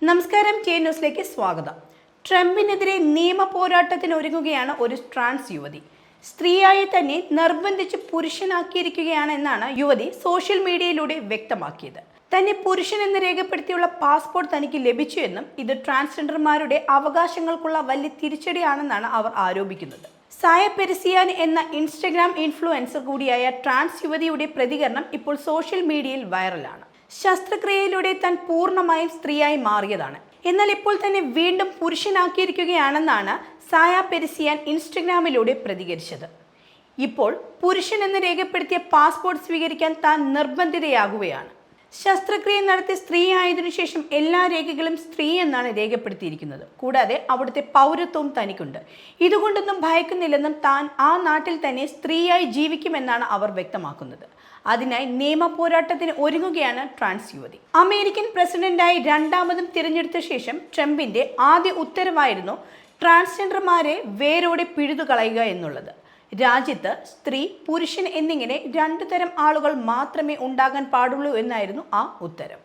നമസ്കാരം, കെ ന്യൂസിലേക്ക് സ്വാഗതം. ട്രംപിനെതിരെ നിയമ പോരാട്ടത്തിന് ഒരുങ്ങുകയാണ് ഒരു ട്രാൻസ് യുവതി. സ്ത്രീയായി തന്നെ നിർബന്ധിച്ച് പുരുഷനാക്കിയിരിക്കുകയാണെന്നാണ് യുവതി സോഷ്യൽ മീഡിയയിലൂടെ വ്യക്തമാക്കിയത്. തന്നെ പുരുഷനെന്ന് രേഖപ്പെടുത്തിയുള്ള പാസ്പോർട്ട് തനിക്ക് ലഭിച്ചു എന്നും ഇത് ട്രാൻസ്ജെൻഡർമാരുടെ അവകാശങ്ങൾക്കുള്ള വലിയ തിരിച്ചടിയാണെന്നാണ് അവർ ആരോപിക്കുന്നത്. സായ പെരിസിയാൻ എന്ന ഇൻസ്റ്റഗ്രാം ഇൻഫ്ലുവൻസർ കൂടിയായ ട്രാൻസ് യുവതിയുടെ പ്രതികരണം ഇപ്പോൾ സോഷ്യൽ മീഡിയയിൽ വൈറലാണ്. ശസ്ത്രക്രിയയിലൂടെ താൻ പൂർണ്ണമായും സ്ത്രീയായി മാറിയതാണ്, എന്നാൽ ഇപ്പോൾ തന്നെ വീണ്ടും പുരുഷനാക്കിയിരിക്കുകയാണെന്നാണ് സായ പെരിസിയാൻ ഇൻസ്റ്റഗ്രാമിലൂടെ പ്രതികരിച്ചത്. ഇപ്പോൾ പുരുഷൻ എന്ന് രേഖപ്പെടുത്തിയ പാസ്പോർട്ട് സ്വീകരിക്കാൻ താൻ നിർബന്ധിതയാകുകയാണ്. ശസ്ത്രക്രിയ നടത്തിയ സ്ത്രീ ആയതിനു ശേഷം എല്ലാ രേഖകളും സ്ത്രീ എന്നാണ് രേഖപ്പെടുത്തിയിരിക്കുന്നത്. കൂടാതെ അവിടുത്തെ പൗരത്വവും തനിക്കുണ്ട്. ഇതുകൊണ്ടൊന്നും ഭയക്കുന്നില്ലെന്നും താൻ ആ നാട്ടിൽ തന്നെ സ്ത്രീയായി ജീവിക്കുമെന്നാണ് അവർ വ്യക്തമാക്കുന്നത്. അതിനായി നിയമ പോരാട്ടത്തിന് ഒരുങ്ങുകയാണ് ട്രാൻസ് യുവതി. അമേരിക്കൻ പ്രസിഡന്റായി രണ്ടാമതും തിരഞ്ഞെടുത്ത ശേഷം ട്രംപിന്റെ ആദ്യ ഉത്തരവായിരുന്നു ട്രാൻസ്ജെൻഡർമാരെ വേരോടെ പിഴുതുകളയുക എന്നുള്ളത്. രാജ്യത്ത് സ്ത്രീ, പുരുഷൻ എന്നിങ്ങനെ രണ്ടു തരം ആളുകൾ മാത്രമേ ഉണ്ടാകാൻ പാടുള്ളൂ എന്നായിരുന്നു ആ ഉത്തരം.